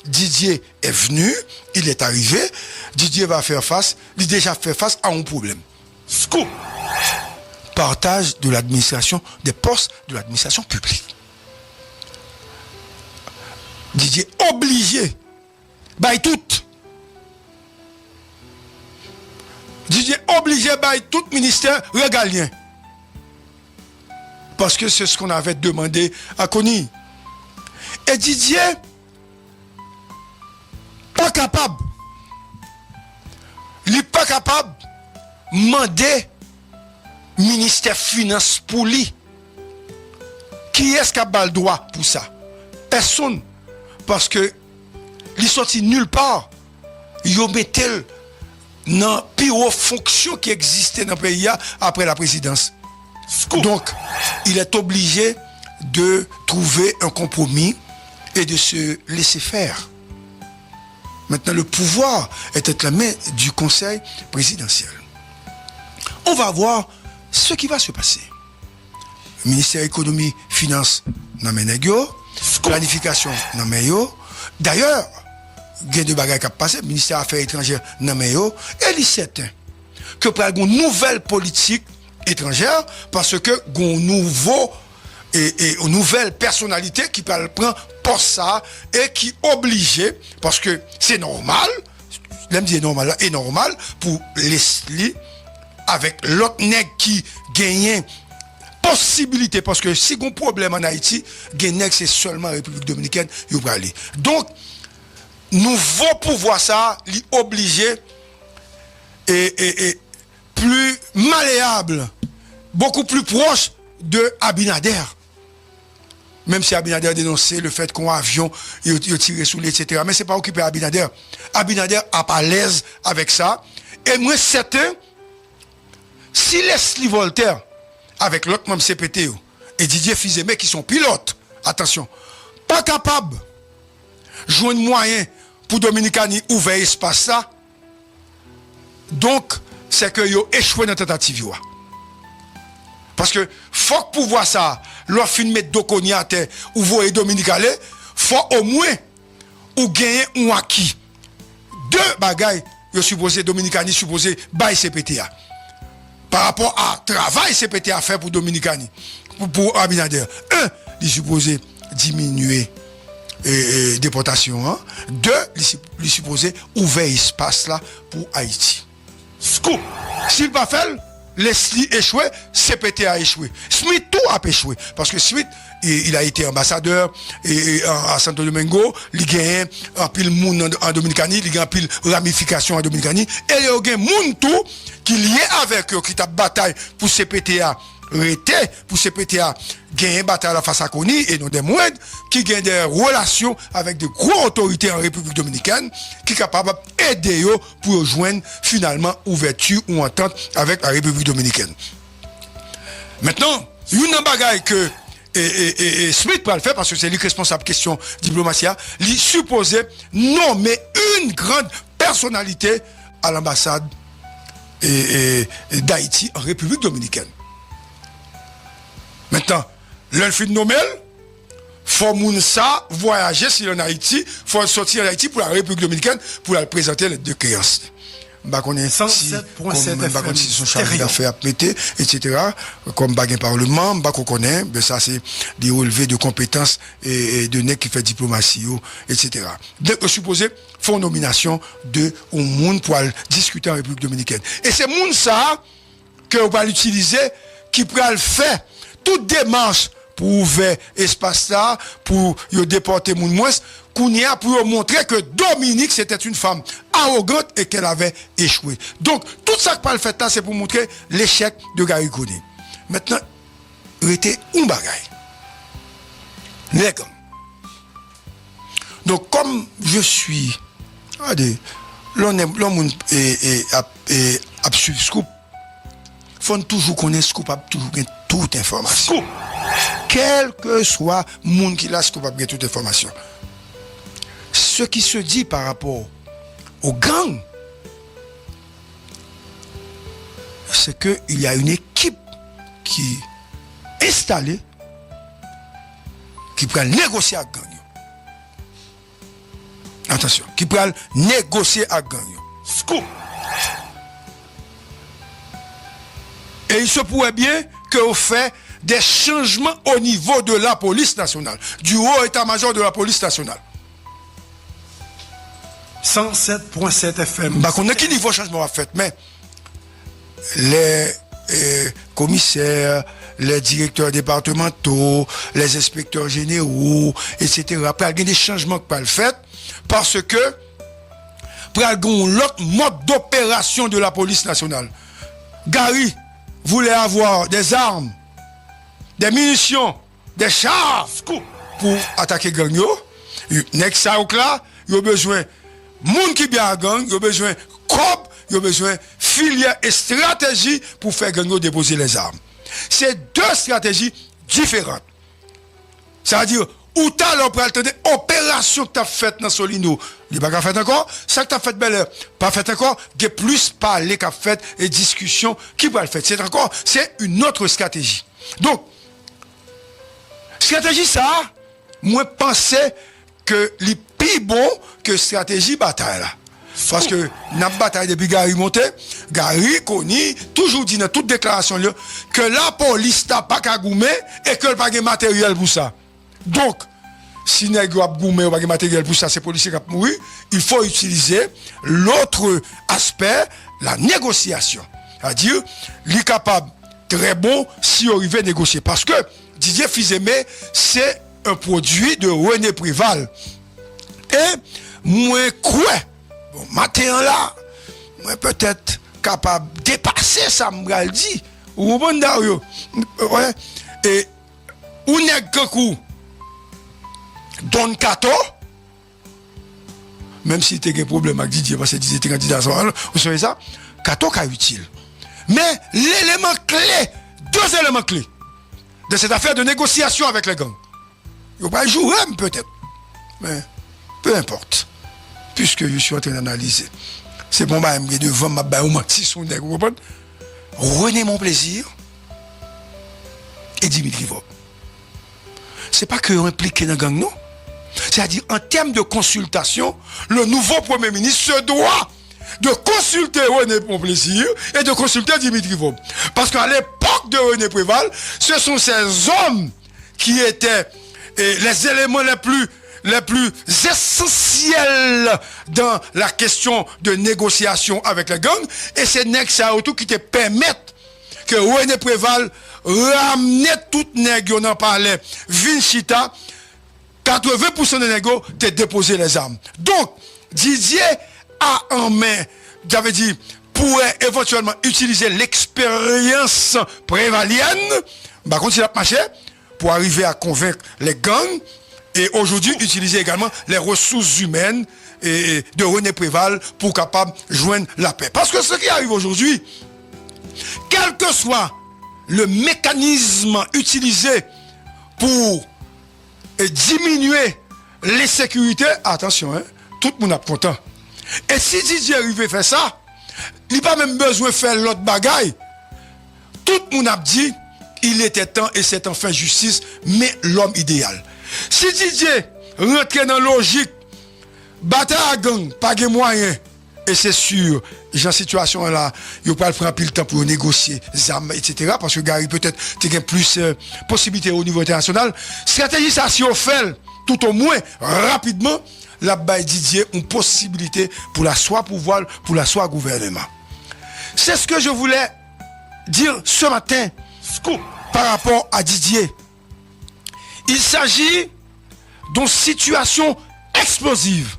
Didier est venu, il est arrivé, Didier va faire face, il déjà fait face à un problème. Scoop. Partage de l'administration, des postes de l'administration publique. Didier obligé, by tout. Didier obligé by tout ministère régalien. Parce que c'est ce qu'on avait demandé à Conny. Et Didier, pas capable. Il n'est pas capable de demander ministère finance pour lui. Qui est-ce qui a le droit pour ça? Personne. Parce que il sorti nulle part. Il mettait dans la pire fonction qui existait dans le pays après la présidence. Donc, il est obligé de trouver un compromis et de se laisser faire. Maintenant, le pouvoir est entre la main du Conseil présidentiel. On va voir ce qui va se passer. Le ministère de l'économie, finance, n'a planification, n'a D'ailleurs, il y a deux bagages qui ont passé, le ministère des Affaires étrangères, n'a et il est certain que pour une nouvelle politique étrangère, parce que une nouvelle personnalité qui peut prendre pour ça et qui est obligé, parce que c'est normal, l'aime dire normal, est normal pour Leslie avec l'autre nègre qui gagne possibilité, parce que si on a un problème en Haïti, c'est seulement la République dominicaine, il va aller. Donc, nouveau pouvoir ça, il est obligé et plus malléable, beaucoup plus proche de Abinader. Même si Abinader a dénoncé le fait qu'on a un avion, il a tiré sous lui, etc. Mais ce n'est pas occupé Abinader. Abinader n'a pas l'aise avec ça. Et moi, certain, si Leslie Voltaire, avec l'autre membre CPT, et Didier Fizemé, qui sont pilotes, attention, pas capable de jouer un moyen pour Dominicani ouvrir espace ça, donc, c'est que yo échoué dans la tentative. Parce que faut que pour voir ça, leur fin mettre Dokoni à terre ou voyer Dominique aller, faut au moins ou gagner ou acquis. Deux bagailles, yo supposé Dominicani supposé bail CPTA. Par rapport à travail CPTA fait pour Dominicani, pour Abinader. Un, il supposé diminuer déportation. Hein. Deux, il supposé ouvrir espace là pour Haïti. Scoop. S'il pas fait, Leslie échoué, CPT a échoué. Smith tout a échoué. Parce que Smith, il a été ambassadeur à Santo Domingo, il gagne un pile monde en Dominicanie, il gagne un pile ramification en Dominicanie, et il y a un monde tout qui est lié avec eux, qui a bataille pour CPTA. Pour CPTA gagner bataille à la face à Conny et non des moindres qui gagnent des relations avec de grosses autorités en République dominicaine qui sont capables d'aider pour rejoindre finalement ouverture ou entente avec la République dominicaine. Maintenant, une bagaille que Smith peut le faire parce que c'est lui responsable question diplomatie, il supposé nommer une grande personnalité à l'ambassade d'Haïti en République dominicaine. Maintenant, l'un fait de Nomel, faut moun ça voyager sur en Haïti, faut sortir en Haïti pour la République dominicaine pour la présenter les deux créances. Bah qu'on est si son chargé d'affaires à péter, etc. Comme baguette parlement, bah qu'on connaît, ben ça c'est des relevés de compétences et de nèg qui fait diplomatie, etc. Donc supposé font nomination de un monde pour discuter en République dominicaine. Et c'est monde ça que on va l'utiliser qui pourra le faire toute démarche pour ouvrir espace là, pour déporter moun moins, qu'on y a pour montrer que Dominique c'était une femme arrogante et qu'elle avait échoué. Donc, tout ça que pas le fait là, c'est pour montrer l'échec de Gary Conny. Maintenant, il était un bagaille. Donc, comme je suis, l'on a suivi Scoop, faut toujours connaître Scoop, toujours toute information. Scoop. Quel que soit le monde qui l'a Scoop, toute information. Ce qui se dit par rapport aux gangs, c'est qu'il y a une équipe qui est installée, qui peut négocier avec gang. attention, qui peut négocier avec gang. Scoop. Et il se pourrait bien que vous fait des changements au niveau de la police nationale, du haut état-major de la police nationale. 107.7 FM. Bah, qu'on a qui niveau changement à fait, mais les commissaires, les directeurs départementaux, les inspecteurs généraux, etc. Après, il y a des changements qui peuvent le faire parce que pour l'autre mode d'opération de la police nationale. Gary voulait avoir des armes, des munitions, des chars pour attaquer gang yo. Nek sa ou là, il a besoin moun qui bien à gang, il a besoin cop, il a besoin filière et stratégie pour faire gang yo déposer les armes. C'est deux stratégies différentes. Ça veut dire ou t'as l'opération opération que t'as faite dans Solino, il pas fait encore, ça que t'as fait belle pas fait encore, il plus parler qu'a fait et discussion qui va le faire. C'est une autre stratégie. Donc stratégie ça, moi pensais que les plus bon que stratégie bataille là. Parce que la bataille depuis Gary monté, Gary connaît toujours dit dans toute déclaration là, que la police n'a pas qu'à goumer et que le pas de matériel pour ça. Donc, si nèg a goumer ou pas de matériel pour ça, c'est policier qui a mouru, il faut utiliser l'autre aspect, la négociation. C'est-à-dire, il est capable très bon si on arrive à négocier. Parce que Didier Fils-Aimé, c'est un produit de René Préval. Et moi, quoi? Bon, matin là, moi peut-être capable de dépasser ça, m'gal dit. Ou bon Dario. Ouais. Et ou nèg kankou Don Kato, même si tu as un problème avec Didier, parce que Didier était candidat, vous savez ça, Kato est utile. Mais l'élément clé, deux éléments clés de cette affaire de négociation avec les gangs, il va jouer peut-être, mais peu importe, puisque je suis en train d'analyser. C'est bon, je vais devant ma baie ou ma petite sonde, vous comprenez? René Mon Plaisir et Dimitri Vob. C'est pas qu'ils sont impliqués dans le gang, non? C'est-à-dire, en termes de consultation, le nouveau Premier ministre se doit de consulter René Mon Plaisir et de consulter Dimitri Vob. Parce qu'à l'époque de René Préval, ce sont ces hommes qui étaient les éléments les plus essentiels dans la question de négociation avec les gangs. Et c'est Nexa Auto qui te permettent que René Préval ramener tout nèg on en parlait Vinchita 80% des négos t'es déposé les armes. Donc Didier a en main, j'avais dit, pourrait éventuellement utiliser l'expérience prévalienne, par contre il a marché pour arriver à convaincre les gangs et aujourd'hui utiliser également les ressources humaines et de René Préval pour capable joindre la paix. Parce que ce qui arrive aujourd'hui, quel que soit le mécanisme utilisé pour diminuer les sécurités, attention, hein, tout le monde est content. Et si Didier arrive à faire ça, il n'a pas même besoin de faire l'autre bagaille. Tout le monde a dit, il était temps et c'est enfin justice, mais l'homme idéal. Si Didier rentre dans la logique, bataille à gang, pas de moyens, et c'est sûr, dans cette situation là, il ne va pas prendre plus le temps pour négocier les armes, etc. Parce que Gary peut-être a plus possibilités au niveau international. Stratégie, ça, si on fait tout au moins rapidement, la baille Didier une possibilité pour la soit pouvoir, pour la soit gouvernement. C'est ce que je voulais dire ce matin par rapport à Didier. Il s'agit d'une situation explosive.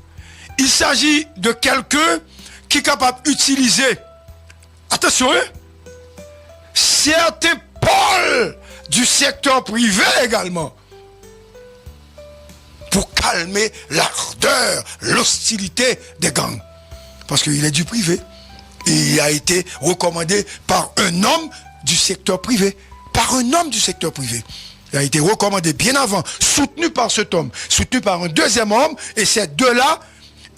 Il s'agit de quelqu'un qui est capable d'utiliser, attention, hein, certains pôles du secteur privé également pour calmer l'ardeur, l'hostilité des gangs. Parce qu'il est du privé. Et il a été recommandé par un homme du secteur privé. Par un homme du secteur privé. Il a été recommandé bien avant, soutenu par cet homme, soutenu par un deuxième homme, et ces deux-là,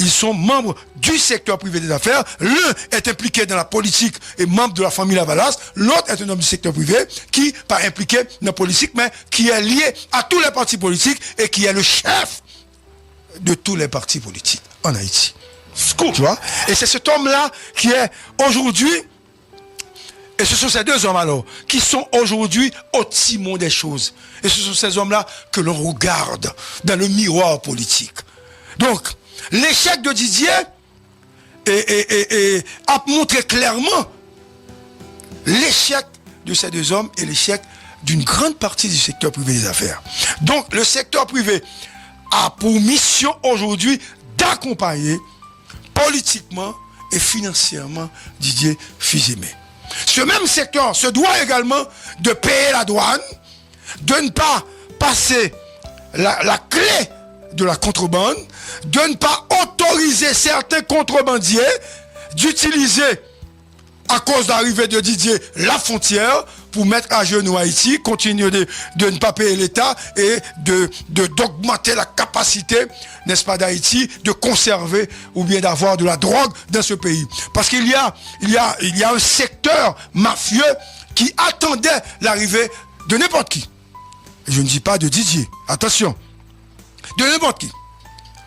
ils sont membres du secteur privé des affaires. L'un est impliqué dans la politique et membre de la famille Lavalas. L'autre est un homme du secteur privé qui n'est pas impliqué dans la politique, mais qui est lié à tous les partis politiques et qui est le chef de tous les partis politiques en Haïti. Tu vois? Et c'est cet homme-là qui est aujourd'hui, et ce sont ces deux hommes alors, qui sont aujourd'hui au timon des choses. Et ce sont ces hommes-là que l'on regarde dans le miroir politique. Donc, l'échec de Didier a montré clairement l'échec de ces deux hommes et l'échec d'une grande partie du secteur privé des affaires. Donc, le secteur privé a pour mission aujourd'hui d'accompagner politiquement et financièrement Didier Fils-Aimé. Ce même secteur se doit également de payer la douane, de ne pas passer la clé de la contrebande, de ne pas autoriser certains contrebandiers d'utiliser, à cause de l'arrivée de Didier, la frontière pour mettre à genoux Haïti, continuer de ne pas payer l'État et d'augmenter la capacité, n'est-ce pas, d'Haïti de conserver ou bien d'avoir de la drogue dans ce pays. Parce qu'il y a un secteur mafieux qui attendait l'arrivée de n'importe qui. Je ne dis pas de Didier, attention, de n'importe qui,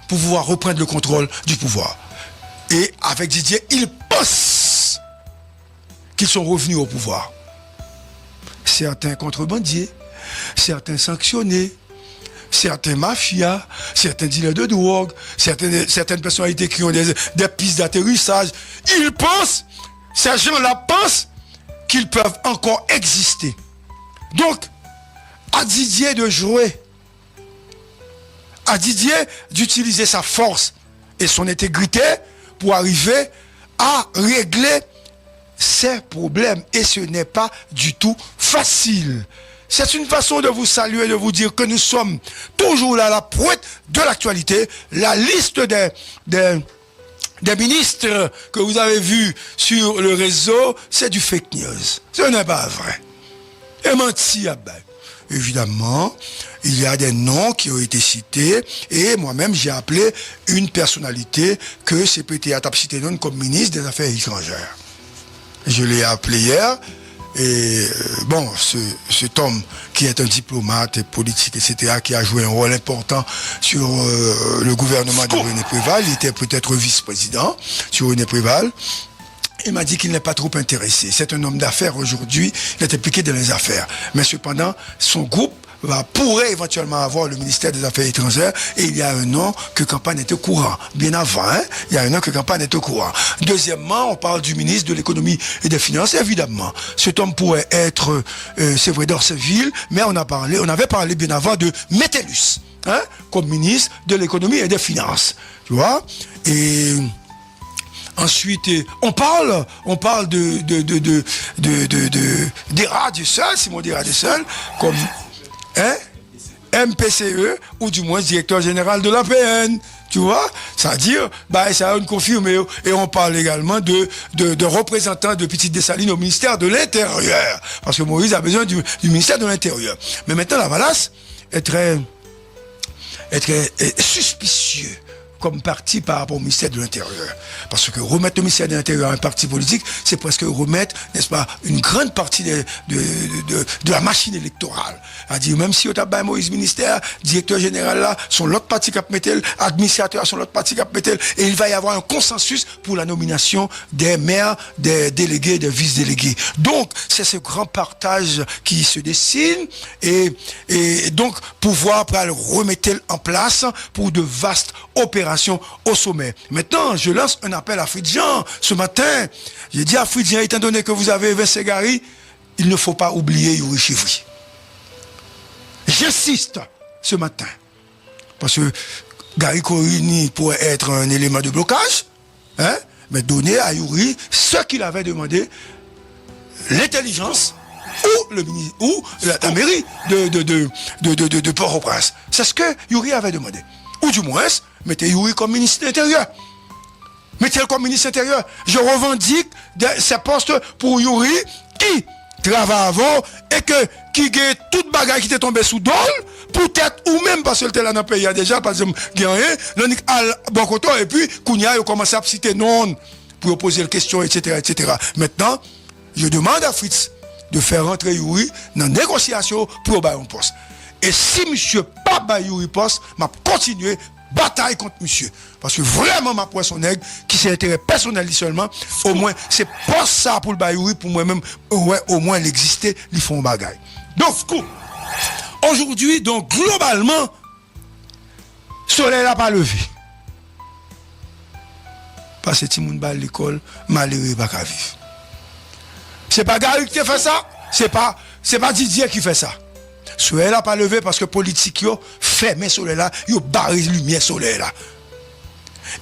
pour pouvoir reprendre le contrôle du pouvoir. Et avec Didier, ils pensent qu'ils sont revenus au pouvoir. Certains contrebandiers, certains sanctionnés, certains mafias, certains dealers de drogue, certaines personnalités qui ont des pistes d'atterrissage, ils pensent, ces gens-là pensent qu'ils peuvent encore exister. Donc, à Didier de jouer, à Didier d'utiliser sa force et son intégrité pour arriver à régler ces problèmes. Et ce n'est pas du tout facile. C'est une façon de vous saluer, de vous dire que nous sommes toujours là à la pointe de l'actualité. La liste des ministres que vous avez vus sur le réseau, c'est du fake news. Ce n'est pas vrai. Et menti à bain. Évidemment, il y a des noms qui ont été cités et moi-même j'ai appelé une personnalité que CPT a cité comme ministre des Affaires étrangères. Je l'ai appelé hier et bon, cet homme qui est un diplomate et politique, etc., qui a joué un rôle important sur le gouvernement de René Préval, il était peut-être vice-président sur René Préval. Il m'a dit qu'il n'est pas trop intéressé. C'est un homme d'affaires aujourd'hui, il est impliqué dans les affaires. Mais cependant, son groupe pourrait éventuellement avoir le ministère des Affaires étrangères et il y a un an que Campagne était au courant. Bien avant, il y a un an que Campagne était au courant. Deuxièmement, on parle du ministre de l'économie et des finances, évidemment. Cet homme pourrait être, c'est vrai, d'Orceville, mais on avait parlé bien avant de Métellus, comme ministre de l'économie et des finances. Tu vois? Et ensuite, on parle d'Era du Seul, Simon d'Era du Seul, comme MPCE, ou du moins directeur général de l'APN. Tu vois? C'est-à-dire, ça a une confirmée. Et on parle également de représentants de Petite Dessalines au ministère de l'Intérieur. Parce que Moïse a besoin du ministère de l'Intérieur. Mais maintenant, la Valace est très suspicieux comme parti par rapport au ministère de l'Intérieur. Parce que remettre le ministère de l'Intérieur à un parti politique, c'est presque remettre, n'est-ce pas, une grande partie de la machine électorale. C'est-à-dire, même si on a Moïse ministère, directeur général là, son l'autre parti qui a mettre, administrateur son l'autre parti qui a mettre, et il va y avoir un consensus pour la nomination des maires, des délégués, des vice-délégués. Donc, c'est ce grand partage qui se dessine, et donc, pouvoir le remettre en place pour de vastes opérations au sommet. Maintenant, je lance un appel à Fridjian. Ce matin, j'ai dit à Fridjian, étant donné que vous avez Vincent Gary, il ne faut pas oublier Yuri Chivry. J'insiste ce matin. Parce que Gary Korini pourrait être un élément de blocage, mais donner à Yuri ce qu'il avait demandé, l'intelligence ou la mairie de Port-au-Prince. C'est ce que Yuri avait demandé. Ou du moins, mettez Yuri comme ministre de l'Intérieur. Mettez-le comme ministre de l'Intérieur. Je revendique ces postes pour Yuri qui travaille avant et qui gagne toute bagaille qui était tombée sous dol, peut-être, ou même parce que était là dans le pays déjà, par exemple, gagné, l'on al Bokoto, et puis, Kounia, il commence à citer non, pour poser les questions, etc., etc. Maintenant, je demande à Fritz de faire rentrer Yuri dans la négociation pour avoir un poste. Et si monsieur pas Yuri poste, m'a continué bataille contre monsieur. Parce que vraiment, ma poisson nègre, qui c'est intérêt personnel seulement, au moins, c'est pas ça pour le bayouri, pour moi-même, au moins, l'exister, ils font bagaille. Donc, aujourd'hui, donc, globalement, soleil n'a pas levé. Parce que si moun ba l'école, malheureux pas qu'à vivre. C'est pas Gary qui fait ça, c'est pas Didier qui fait ça. Soleil n'a pas levé parce que politique yo fermé soleil là, yo barré lumière soleil là.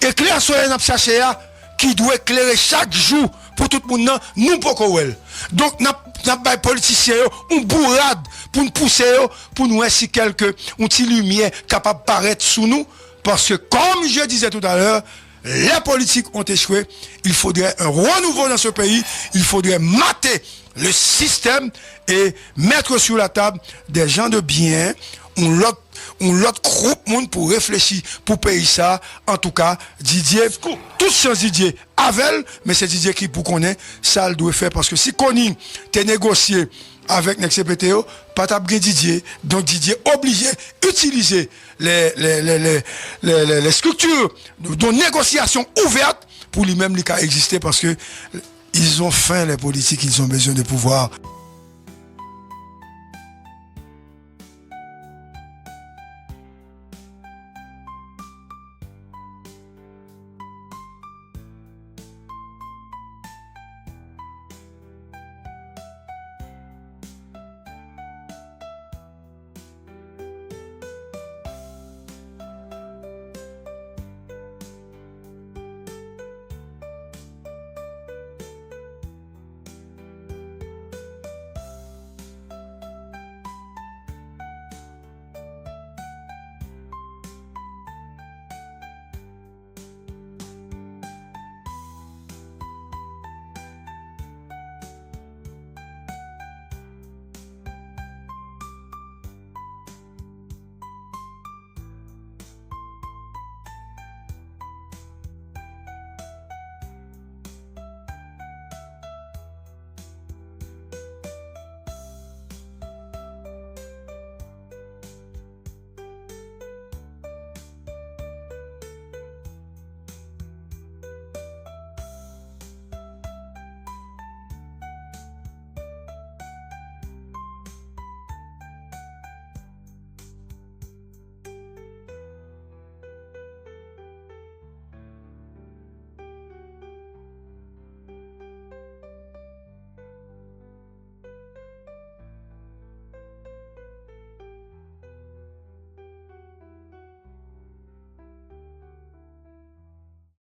Éclair soleil n'a cherché là qui doit éclairer chaque jour pour tout le monde, nous pas qu'on. Donc n'a pas politicien on bourrade pour nous pousser pour nous ainsi quelque un petit lumière capable paraître sous nous parce que comme je disais tout à l'heure, les politiques ont échoué, il faudrait un renouveau dans ce pays, il faudrait mater le système et mettre sur la table des gens de bien, l'autre groupe monde pour réfléchir, pour payer ça. En tout cas, Didier, tout sans Didier, Avel, mais c'est Didier qui pour connaître, ça le doit faire parce que si Conning t'es négocié avec NexCPTO, pas t'abguer Didier, donc Didier obligé d'utiliser les structures de négociation ouvertes pour lui-même lui exister parce que ils ont faim les politiques, ils ont besoin de pouvoir.